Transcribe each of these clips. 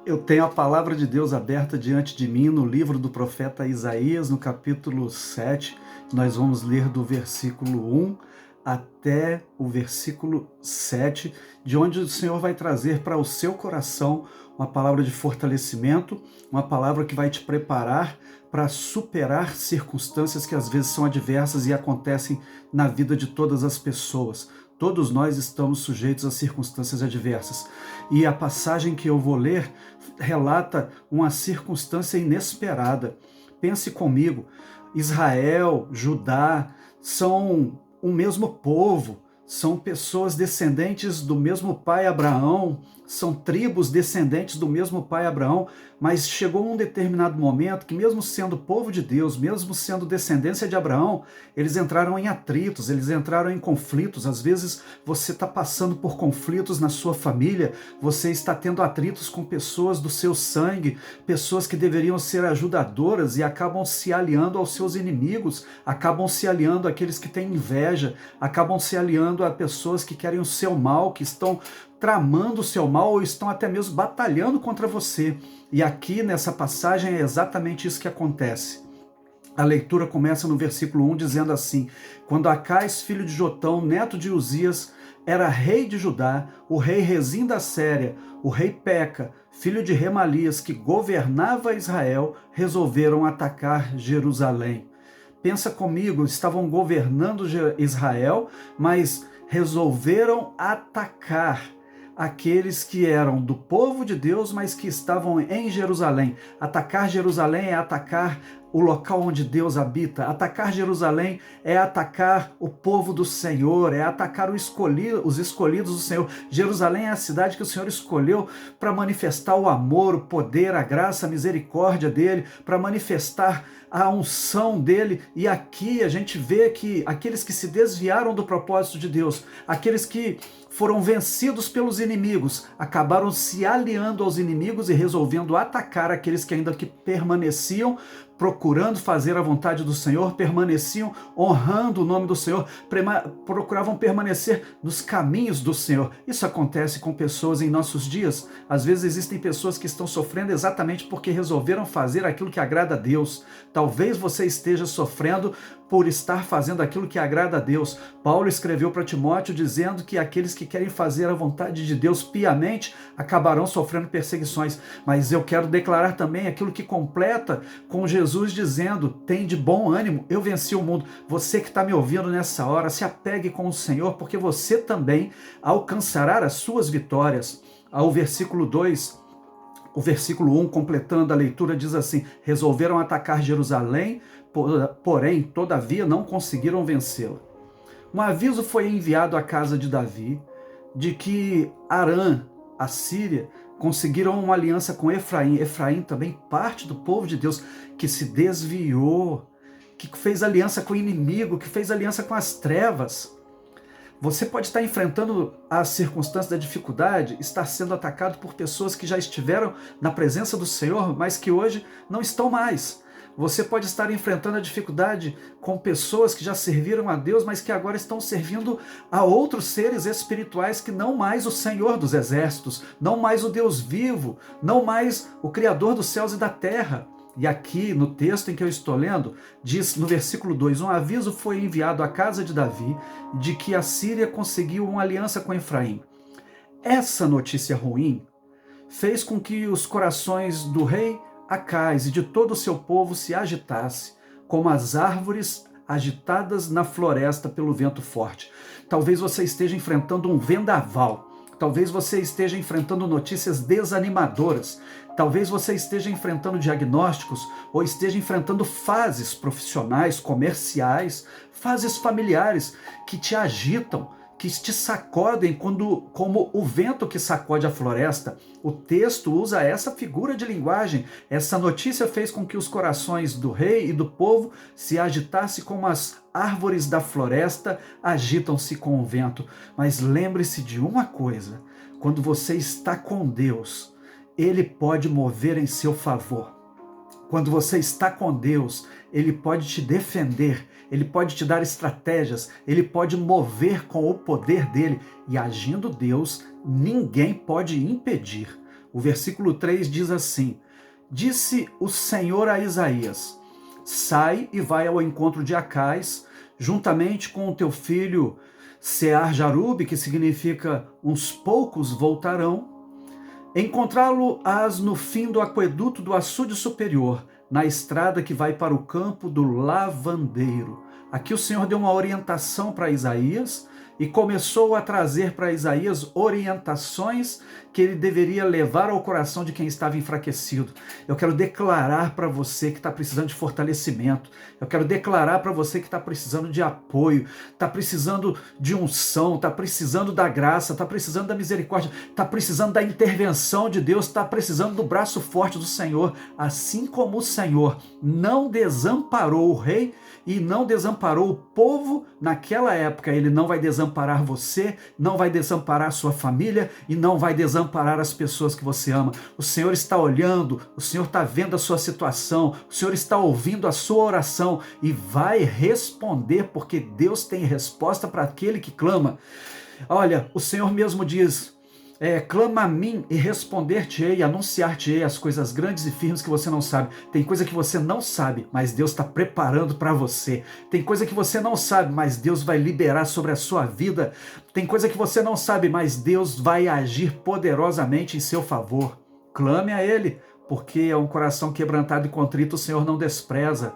Eu tenho a palavra de Deus aberta diante de mim no livro do profeta Isaías, no capítulo 7. Nós vamos ler do versículo 1 até o versículo 7, de onde o Senhor vai trazer para o seu coração uma palavra de fortalecimento, uma palavra que vai te preparar para superar circunstâncias que às vezes são adversas e acontecem na vida de todas as pessoas. Todos nós estamos sujeitos a circunstâncias adversas. E a passagem que eu vou ler relata uma circunstância inesperada. Pense comigo, Israel, Judá, são o mesmo povo, são pessoas descendentes do mesmo pai Abraão, são tribos descendentes do mesmo pai Abraão, mas chegou um determinado momento que, mesmo sendo povo de Deus, mesmo sendo descendência de Abraão, eles entraram em atritos, eles entraram em conflitos. Às vezes você está passando por conflitos na sua família, você está tendo atritos com pessoas do seu sangue, pessoas que deveriam ser ajudadoras e acabam se aliando aos seus inimigos, acabam se aliando àqueles que têm inveja, acabam se aliando a pessoas que querem o seu mal, que estão tramando o seu mal ou estão até mesmo batalhando contra você. E aqui nessa passagem é exatamente isso que acontece. A leitura começa no versículo 1 dizendo assim: quando Acais, filho de Jotão, neto de Uzias, era rei de Judá, o rei Rezim da Séria, o rei Peca, filho de Remalias, que governava Israel, resolveram atacar Jerusalém. Pensa comigo, estavam governando Israel, mas resolveram atacar aqueles que eram do povo de Deus, mas que estavam em Jerusalém. Atacar Jerusalém é atacar o local onde Deus habita. Atacar Jerusalém é atacar o povo do Senhor, é atacar os escolhidos do Senhor. Jerusalém é a cidade que o Senhor escolheu para manifestar o amor, o poder, a graça, a misericórdia dele, para manifestar a unção dele. E aqui a gente vê que aqueles que se desviaram do propósito de Deus, aqueles que foram vencidos pelos inimigos, acabaram se aliando aos inimigos e resolvendo atacar aqueles que ainda que permaneciam procurando fazer a vontade do Senhor, permaneciam honrando o nome do Senhor, procuravam permanecer nos caminhos do Senhor. Isso acontece com pessoas em nossos dias. Às vezes existem pessoas que estão sofrendo exatamente porque resolveram fazer aquilo que agrada a Deus. Talvez você esteja sofrendo por estar fazendo aquilo que agrada a Deus. Paulo escreveu para Timóteo dizendo que aqueles que querem fazer a vontade de Deus piamente acabarão sofrendo perseguições. Mas eu quero declarar também aquilo que completa com Jesus dizendo: tem de bom ânimo, eu venci o mundo. Você que está me ouvindo nessa hora, se apegue com o Senhor, porque você também alcançará as suas vitórias. Ao versículo 2, o versículo 1, completando a leitura, diz assim: resolveram atacar Jerusalém, porém, todavia, não conseguiram vencê-la. Um aviso foi enviado à casa de Davi de que Arã, a Síria, conseguiram uma aliança com Efraim. Efraim também parte do povo de Deus que se desviou, que fez aliança com o inimigo, que fez aliança com as trevas. Você pode estar enfrentando as circunstâncias da dificuldade, estar sendo atacado por pessoas que já estiveram na presença do Senhor, mas que hoje não estão mais. Você pode estar enfrentando a dificuldade com pessoas que já serviram a Deus, mas que agora estão servindo a outros seres espirituais que não mais o Senhor dos Exércitos, não mais o Deus vivo, não mais o Criador dos céus e da terra. E aqui, no texto em que eu estou lendo, diz no versículo 2, um aviso foi enviado à casa de Davi de que a Síria conseguiu uma aliança com Efraim. Essa notícia ruim fez com que os corações do rei Acais e de todo o seu povo se agitasse, como as árvores agitadas na floresta pelo vento forte. Talvez você esteja enfrentando um vendaval. Talvez você esteja enfrentando notícias desanimadoras. Talvez você esteja enfrentando diagnósticos ou esteja enfrentando fases profissionais, comerciais, fases familiares que te agitam, que te sacodem como o vento que sacode a floresta. O texto usa essa figura de linguagem. Essa notícia fez com que os corações do rei e do povo se agitassem como as árvores da floresta agitam-se com o vento. Mas lembre-se de uma coisa: quando você está com Deus, Ele pode mover em seu favor. Quando você está com Deus, Ele pode te defender, Ele pode te dar estratégias, Ele pode mover com o poder dele. E agindo Deus, ninguém pode impedir. O versículo 3 diz assim: Disse o Senhor a Isaías: Sai e vai ao encontro de Acais, juntamente com o teu filho Sear-Jarube, que significa uns poucos voltarão. Encontrá-lo-ás no fim do aqueduto do açude superior, na estrada que vai para o campo do lavandeiro. Aqui o Senhor deu uma orientação para Isaías e começou a trazer para Isaías orientações que ele deveria levar ao coração de quem estava enfraquecido. Eu quero declarar para você que está precisando de fortalecimento. Eu quero declarar para você que está precisando de apoio, está precisando de unção, está precisando da graça, está precisando da misericórdia, está precisando da intervenção de Deus, está precisando do braço forte do Senhor. Assim como o Senhor não desamparou o rei e não desamparou o povo naquela época, ele não vai desamparar você, não vai desamparar a sua família e não vai desamparar as pessoas que você ama. O Senhor está olhando, o Senhor está vendo a sua situação, o Senhor está ouvindo a sua oração e vai responder, porque Deus tem resposta para aquele que clama. Olha, o Senhor mesmo diz: clama a mim e responder-te-ei, anunciar-te-ei as coisas grandes e firmes que você não sabe. Tem coisa que você não sabe, mas Deus está preparando para você. Tem coisa que você não sabe, mas Deus vai liberar sobre a sua vida. Tem coisa que você não sabe, mas Deus vai agir poderosamente em seu favor. Clame a Ele, porque é um coração quebrantado e contrito, o Senhor não despreza.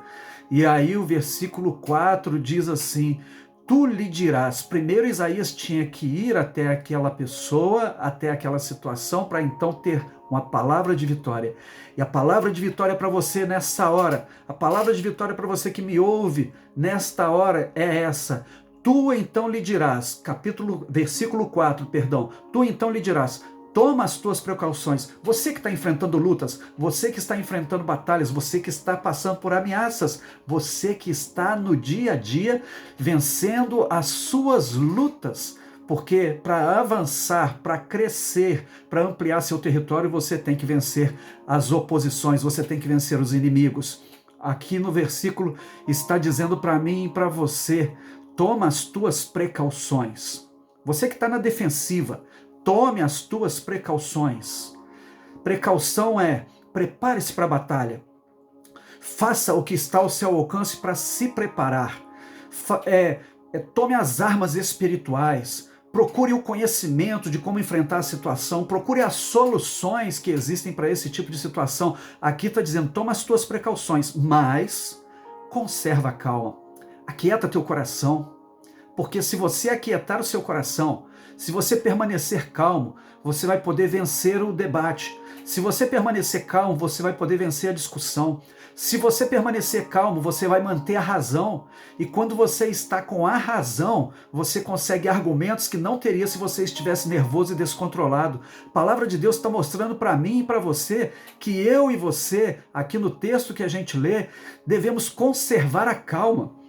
E aí o versículo 4 diz assim: Tu lhe dirás. Primeiro Isaías tinha que ir até aquela pessoa, até aquela situação, para então ter uma palavra de vitória. E a palavra de vitória para você nessa hora, a palavra de vitória para você que me ouve nesta hora é essa: Tu então lhe dirás, versículo 4, tu então lhe dirás: Toma as tuas precauções. Você que está enfrentando lutas, você que está enfrentando batalhas, você que está passando por ameaças, você que está no dia a dia vencendo as suas lutas. Porque para avançar, para crescer, para ampliar seu território, você tem que vencer as oposições, você tem que vencer os inimigos. Aqui no versículo está dizendo para mim e para você: toma as tuas precauções. Você que está na defensiva, tome as tuas precauções. Precaução é: prepare-se para a batalha. Faça o que está ao seu alcance para se preparar. Tome as armas espirituais. Procure o conhecimento de como enfrentar a situação. Procure as soluções que existem para esse tipo de situação. Aqui está dizendo: toma as tuas precauções, mas conserva a calma. Aquieta teu coração. Porque se você aquietar o seu coração, se você permanecer calmo, você vai poder vencer o debate. Se você permanecer calmo, você vai poder vencer a discussão. Se você permanecer calmo, você vai manter a razão. E quando você está com a razão, você consegue argumentos que não teria se você estivesse nervoso e descontrolado. A palavra de Deus está mostrando para mim e para você que eu e você, aqui no texto que a gente lê, devemos conservar a calma.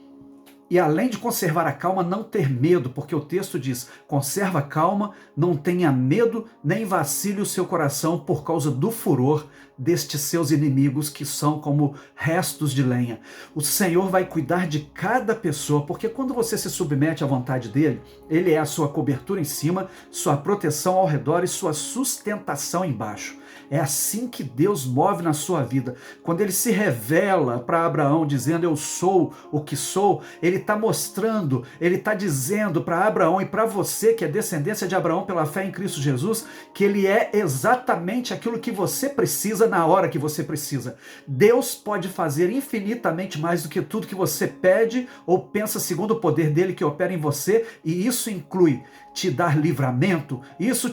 E além de conservar a calma, não ter medo, porque o texto diz: conserva a calma, não tenha medo, nem vacile o seu coração por causa do furor destes seus inimigos que são como restos de lenha. O Senhor vai cuidar de cada pessoa, porque quando você se submete à vontade dele, ele é a sua cobertura em cima, sua proteção ao redor e sua sustentação embaixo. É assim que Deus move na sua vida. Quando ele se revela para Abraão dizendo: eu sou o que sou, ele está mostrando, ele está dizendo para Abraão e para você que é descendência de Abraão pela fé em Cristo Jesus, que ele é exatamente aquilo que você precisa na hora que você precisa. Deus pode fazer infinitamente mais do que tudo que você pede ou pensa segundo o poder dele que opera em você, e isso inclui te dar livramento, isso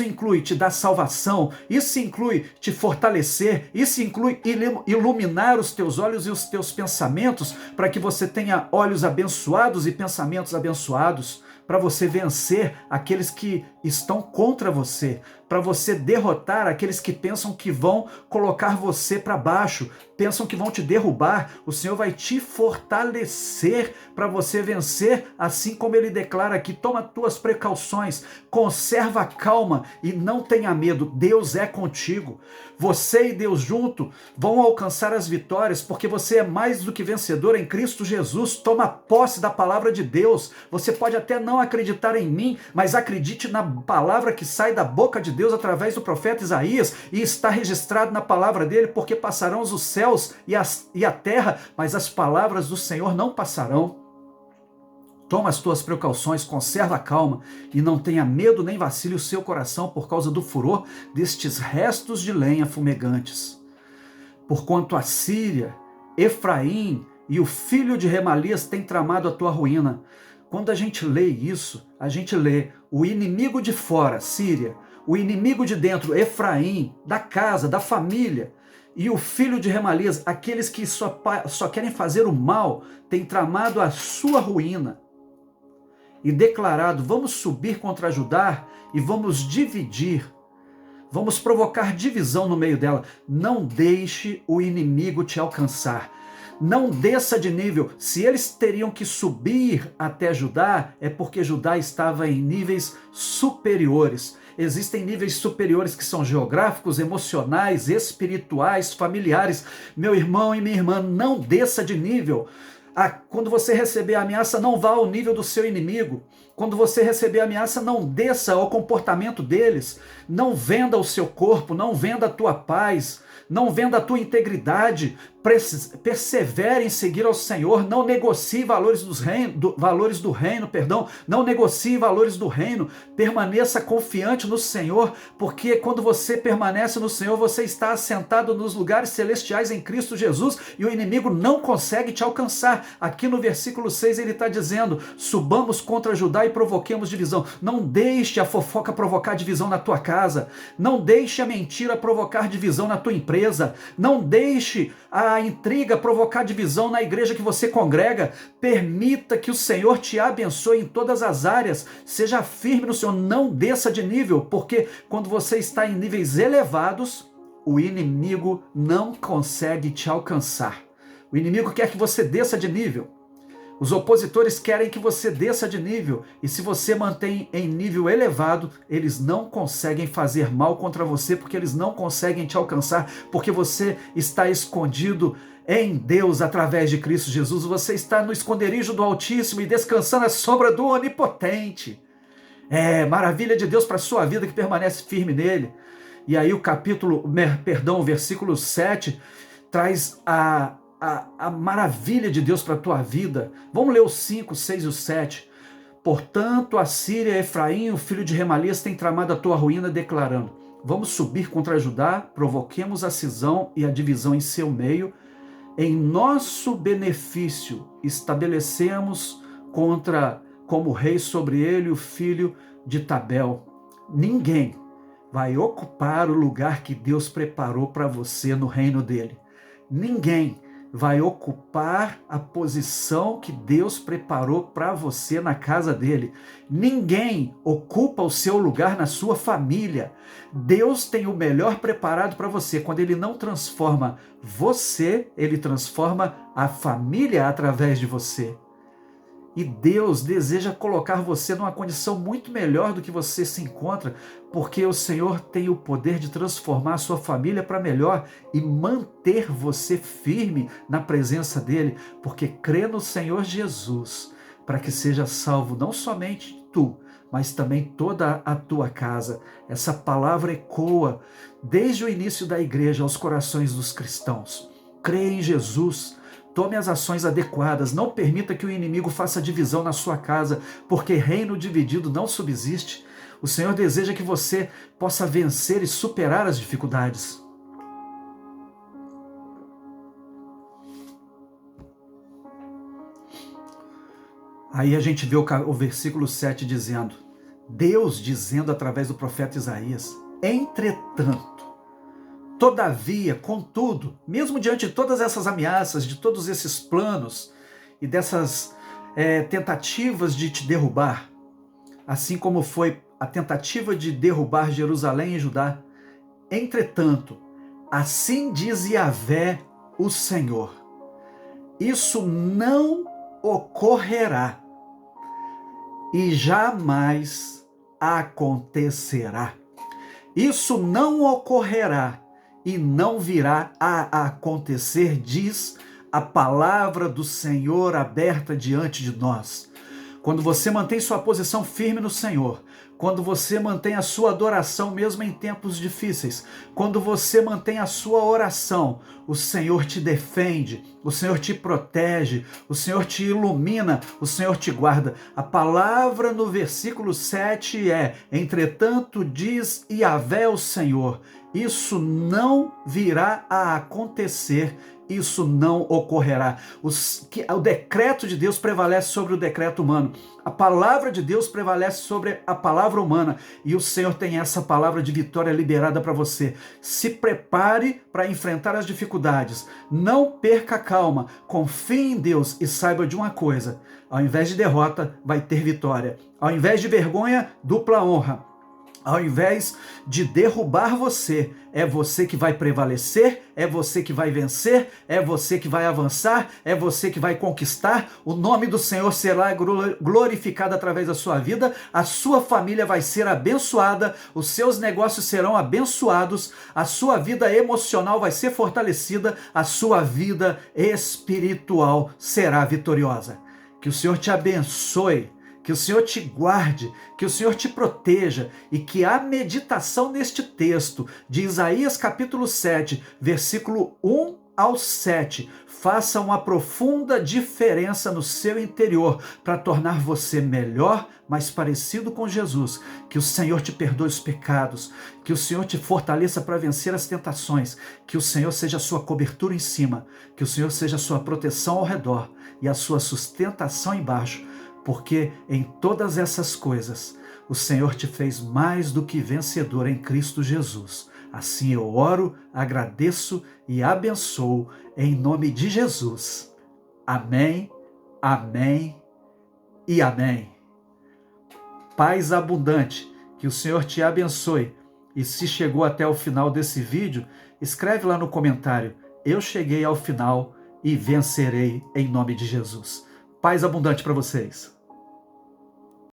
inclui te dar salvação, isso inclui te fortalecer, isso inclui iluminar os teus olhos e os teus pensamentos para que você tenha olhos abençoados e pensamentos abençoados, para você vencer aqueles que estão contra você, para você derrotar aqueles que pensam que vão colocar você para baixo, pensam que vão te derrubar. O Senhor vai te fortalecer para você vencer, assim como ele declara aqui: toma tuas precauções, conserva a calma e não tenha medo, Deus é contigo. Você e Deus junto vão alcançar as vitórias, porque você é mais do que vencedor em Cristo Jesus. Toma posse da palavra de Deus. Você pode até não acreditar em mim, mas acredite na palavra que sai da boca de Deus através do profeta Isaías, e está registrado na palavra dele, porque passarão os céus e a terra, mas as palavras do Senhor não passarão. Toma as tuas precauções, conserva a calma, e não tenha medo nem vacile o seu coração por causa do furor destes restos de lenha fumegantes. Porquanto a Síria, Efraim e o filho de Remalias têm tramado a tua ruína. Quando a gente lê isso, a gente lê o inimigo de fora, Síria, o inimigo de dentro, Efraim, da casa, da família, e o filho de Remalias, aqueles que só querem fazer o mal, têm tramado a sua ruína. E declarado, vamos subir contra Judá e vamos dividir, vamos provocar divisão no meio dela. Não deixe o inimigo te alcançar. Não desça de nível. Se eles teriam que subir até Judá, é porque Judá estava em níveis superiores. Existem níveis superiores que são geográficos, emocionais, espirituais, familiares. Meu irmão e minha irmã, não desça de nível. Quando você receber a ameaça, não vá ao nível do seu inimigo. Quando você receber a ameaça, não desça ao comportamento deles. Não venda o seu corpo, não venda a tua paz, não venda a tua integridade. Persevere em seguir ao Senhor, não negocie valores do reino, não negocie valores do reino, permaneça confiante no Senhor, porque quando você permanece no Senhor, você está assentado nos lugares celestiais em Cristo Jesus, e o inimigo não consegue te alcançar. Aqui no versículo 6 ele está dizendo, subamos contra Judá e provoquemos divisão. Não deixe a fofoca provocar divisão na tua casa, não deixe a mentira provocar divisão na tua empresa, não deixe a intriga provocar divisão na igreja que você congrega. Permita que o Senhor te abençoe em todas as áreas. Seja firme no Senhor, não desça de nível, porque quando você está em níveis elevados, o inimigo não consegue te alcançar. O inimigo quer que você desça de nível. Os opositores querem que você desça de nível, e se você mantém em nível elevado, eles não conseguem fazer mal contra você, porque eles não conseguem te alcançar, porque você está escondido em Deus através de Cristo Jesus. Você está no esconderijo do Altíssimo e descansando à sombra do Onipotente. Maravilha de Deus para a sua vida que permanece firme nele. E aí o versículo 7 traz a maravilha de Deus para a tua vida. Vamos ler os 5, 6 e o 7. Portanto, a Síria, Efraim, o filho de Remalias, tem tramado a tua ruína, declarando, vamos subir contra Judá, provoquemos a cisão e a divisão em seu meio. Em nosso benefício, estabelecemos como rei sobre ele o filho de Tabel. Ninguém vai ocupar o lugar que Deus preparou para você no reino dele. Ninguém vai ocupar a posição que Deus preparou para você na casa dele. Ninguém ocupa o seu lugar na sua família. Deus tem o melhor preparado para você. Quando ele não transforma você, ele transforma a família através de você. E Deus deseja colocar você numa condição muito melhor do que você se encontra, porque o Senhor tem o poder de transformar a sua família para melhor e manter você firme na presença dele, porque crê no Senhor Jesus, para que seja salvo não somente tu, mas também toda a tua casa. Essa palavra ecoa desde o início da igreja aos corações dos cristãos. Crê em Jesus. Tome as ações adequadas, não permita que o inimigo faça divisão na sua casa, porque reino dividido não subsiste. O Senhor deseja que você possa vencer e superar as dificuldades. Aí a gente vê o versículo 7 dizendo, Deus dizendo através do profeta Isaías, entretanto, todavia, contudo, mesmo diante de todas essas ameaças, de todos esses planos e dessas tentativas de te derrubar, assim como foi a tentativa de derrubar Jerusalém e Judá, entretanto, assim diz Yahvé, o Senhor, isso não ocorrerá e jamais acontecerá. Isso não ocorrerá e não virá a acontecer, diz a palavra do Senhor aberta diante de nós. Quando você mantém sua posição firme no Senhor, quando você mantém a sua adoração mesmo em tempos difíceis, quando você mantém a sua oração, o Senhor te defende, o Senhor te protege, o Senhor te ilumina, o Senhor te guarda. A palavra no versículo 7 é: entretanto diz Yahvé o Senhor, isso não virá a acontecer, isso não ocorrerá. O decreto de Deus prevalece sobre o decreto humano. A palavra de Deus prevalece sobre a palavra humana. E o Senhor tem essa palavra de vitória liberada para você. Se prepare para enfrentar as dificuldades. Não perca a calma. Confie em Deus e saiba de uma coisa: ao invés de derrota, vai ter vitória. Ao invés de vergonha, dupla honra. Ao invés de derrubar você, é você que vai prevalecer, é você que vai vencer, é você que vai avançar, é você que vai conquistar. O nome do Senhor será glorificado através da sua vida, a sua família vai ser abençoada, os seus negócios serão abençoados, a sua vida emocional vai ser fortalecida, a sua vida espiritual será vitoriosa. Que o Senhor te abençoe, que o Senhor te guarde, que o Senhor te proteja e que a meditação neste texto de Isaías capítulo 7, versículo 1 ao 7, faça uma profunda diferença no seu interior para tornar você melhor, mais parecido com Jesus. Que o Senhor te perdoe os pecados, que o Senhor te fortaleça para vencer as tentações, que o Senhor seja a sua cobertura em cima, que o Senhor seja a sua proteção ao redor e a sua sustentação embaixo, porque em todas essas coisas o Senhor te fez mais do que vencedor em Cristo Jesus. Assim eu oro, agradeço e abençoo em nome de Jesus. Amém, amém e amém. Paz abundante, que o Senhor te abençoe. E se chegou até o final desse vídeo, escreve lá no comentário: eu cheguei ao final e vencerei em nome de Jesus. Paz abundante para vocês.